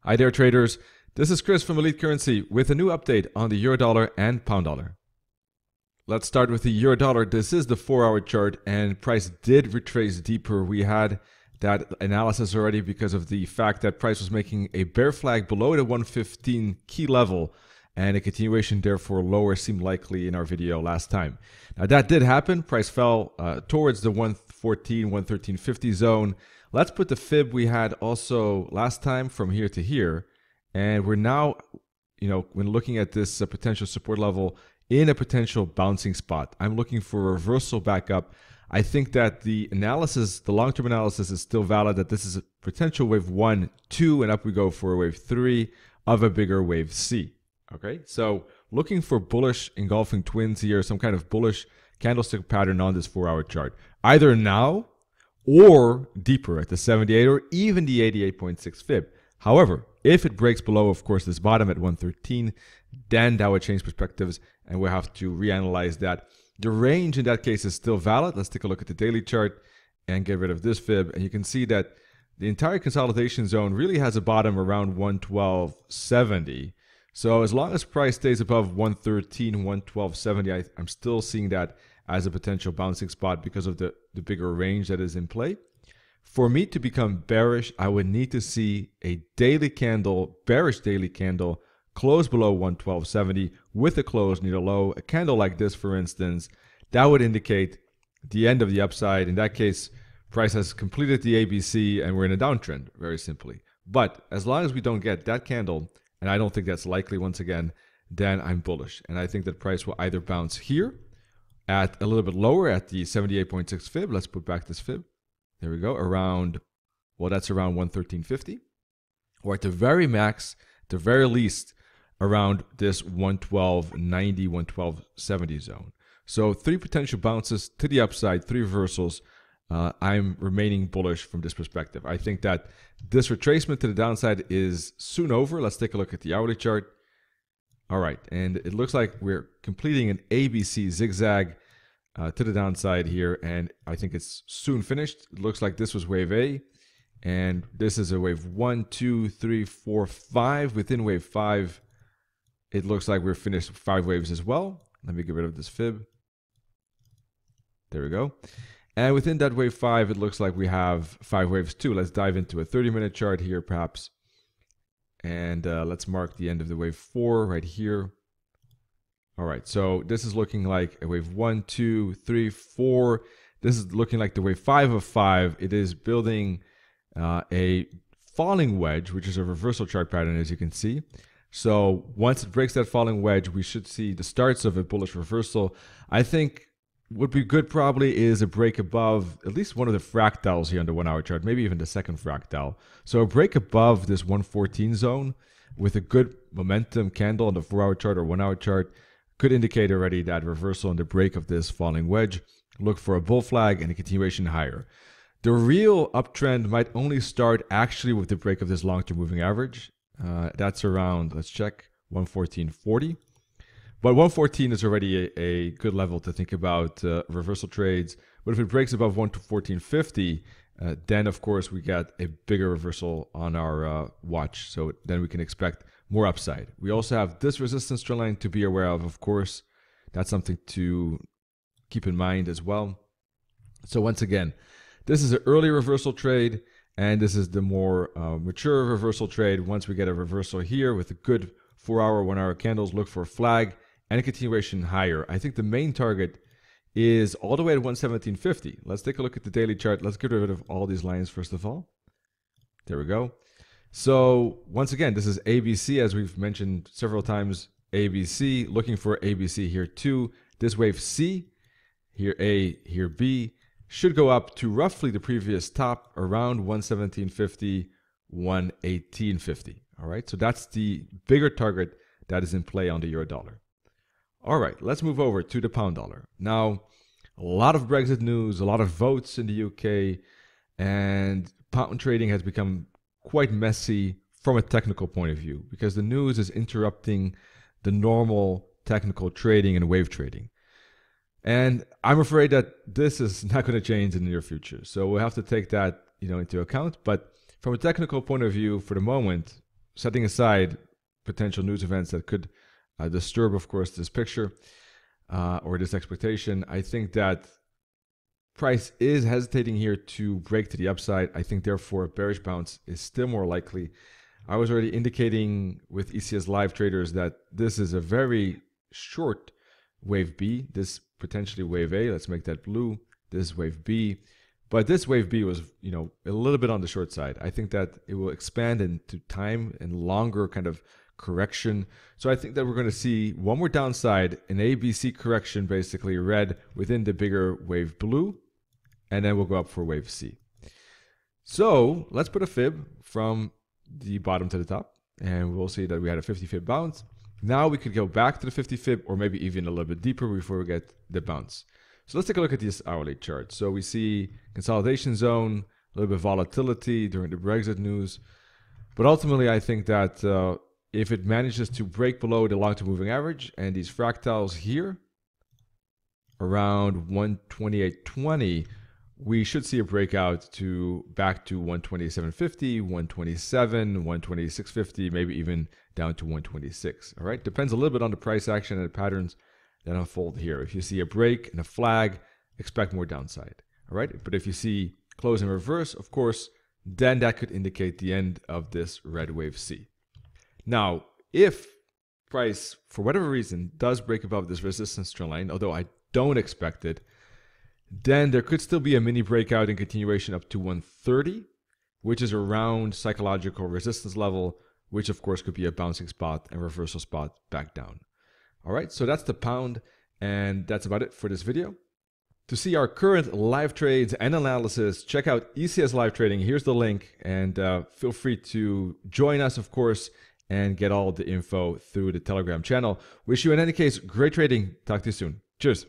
Hi there traders, this is Chris from Elite Currency with a new update on the euro dollar and pound dollar. Let's start with the euro dollar. This is the 4-hour chart and price did retrace deeper. We had that analysis already because of the fact that price was making a bear flag below the 115 key level and a continuation therefore lower seemed likely in our video last time. Now that did happen. Price fell towards the 114, 113.50 zone. Let's put the fib we had also last time from here to here. And we're now, when looking at this potential support level in a potential bouncing spot. I'm looking for a reversal back up. I think that the analysis, the long-term analysis is still valid, that this is a potential wave 1, 2, and up we go for a wave 3 of a bigger wave C. Okay, so looking for bullish engulfing twins here, some kind of bullish candlestick pattern on this 4-hour chart. Either now or deeper at the 78 or even the 88.6 fib. However, if it breaks below, of course, this bottom at 113, then that would change perspectives and we'll have to reanalyze that. The range in that case is still valid. Let's take a look at the daily chart and get rid of this fib. And you can see that the entire consolidation zone really has a bottom around 112.70. So as long as price stays above 113, 112.70, I'm still seeing that as a potential bouncing spot because of the bigger range that is in play. For me to become bearish, I would need to see a daily candle, bearish daily candle, close below 112.70 with a close near the low. A candle like this, for instance, that would indicate the end of the upside. In that case, price has completed the ABC and we're in a downtrend, very simply. But as long as we don't get that candle, and I don't think that's likely once again, then I'm bullish. And I think that price will either bounce here at a little bit lower at the 78.6 fib. Let's put back this fib. There we go, around, well, that's around 113.50. Or at the very max, the very least, around this 112.90, 112.70 zone. So 3 potential bounces to the upside, 3 reversals. I'm remaining bullish from this perspective. I think that this retracement to the downside is soon over. Let's take a look at the hourly chart. All right, and it looks like we're completing an ABC zigzag to the downside here, and I think it's soon finished. It looks like this was wave A, and this is a wave 1, 2, 3, 4, 5. Within wave 5, it looks like we're finished 5 waves as well. Let me get rid of this fib. There we go. And within that wave 5, it looks like we have 5 waves too. Let's dive into a 30-minute chart here, perhaps. And let's mark the end of the wave 4 right here. All right, so this is looking like a wave 1, 2, 3, 4. This is looking like the wave 5 of 5. It is building a falling wedge, which is a reversal chart pattern, as you can see. So once it breaks that falling wedge, we should see the starts of a bullish reversal. I think what would be good probably is a break above at least one of the fractals here on the 1-hour chart, maybe even the second fractal. So a break above this 114 zone with a good momentum candle on the 4-hour chart or 1-hour chart could indicate already that reversal and the break of this falling wedge. Look for a bull flag and a continuation higher. The real uptrend might only start actually with the break of this long-term moving average. That's around, let's check, 114.40. But 114 is already a good level to think about reversal trades. But if it breaks above 114.50, then of course we get a bigger reversal on our watch. So then we can expect more upside. We also have this resistance trend line to be aware of course. That's something to keep in mind as well. So once again, this is an early reversal trade, and this is the more mature reversal trade. Once we get a reversal here with a good 4-hour, 1-hour candles, look for a flag and a continuation higher. I think the main target is all the way at 117.50. Let's take a look at the daily chart. Let's get rid of all these lines first of all. There we go. So once again, this is ABC, as we've mentioned several times. ABC, looking for ABC here too. This wave C, here A, here B, should go up to roughly the previous top around 117.50, 118.50. All right, so that's the bigger target that is in play on the euro dollar. All right, let's move over to the pound dollar. Now, a lot of Brexit news, a lot of votes in the UK, and pound trading has become quite messy from a technical point of view because the news is interrupting the normal technical trading and wave trading. And I'm afraid that this is not going to change in the near future. So we'll have to take that into account. But from a technical point of view, for the moment, setting aside potential news events that could disturb, of course, this picture or this expectation, I think that price is hesitating here to break to the upside. I think therefore a bearish bounce is still more likely. I was already indicating with ECS live traders that this is a very short wave B, this potentially wave A. Let's make that blue. This is wave B. But this wave B was, a little bit on the short side. I think that it will expand into time and longer kind of correction. So I think that we're going to see one more downside, an ABC correction, basically red within the bigger wave blue, and then we'll go up for wave C. So let's put a fib from the bottom to the top, and we'll see that we had a 50 fib bounce. Now we could go back to the 50 fib or maybe even a little bit deeper before we get the bounce. So let's take a look at this hourly chart. So we see consolidation zone, a little bit of volatility during the Brexit news. But ultimately, I think that if it manages to break below the long-term moving average and these fractals here around 128.20, we should see a breakout back to 127.50, 127, 126.50, maybe even down to 126. All right, depends a little bit on the price action and the patterns that unfold here. If you see a break and a flag, expect more downside. All right, but if you see close in reverse, of course, then that could indicate the end of this red wave C. Now, if price, for whatever reason, does break above this resistance trend line, although I don't expect it, then there could still be a mini breakout and continuation up to 130, which is around psychological resistance level, which of course could be a bouncing spot and reversal spot back down. All right, so that's the pound, and that's about it for this video. To see our current live trades and analysis, check out ECS Live Trading. Here's the link, and feel free to join us, of course, and get all the info through the Telegram channel. Wish you, in any case, great trading. Talk to you soon. Cheers.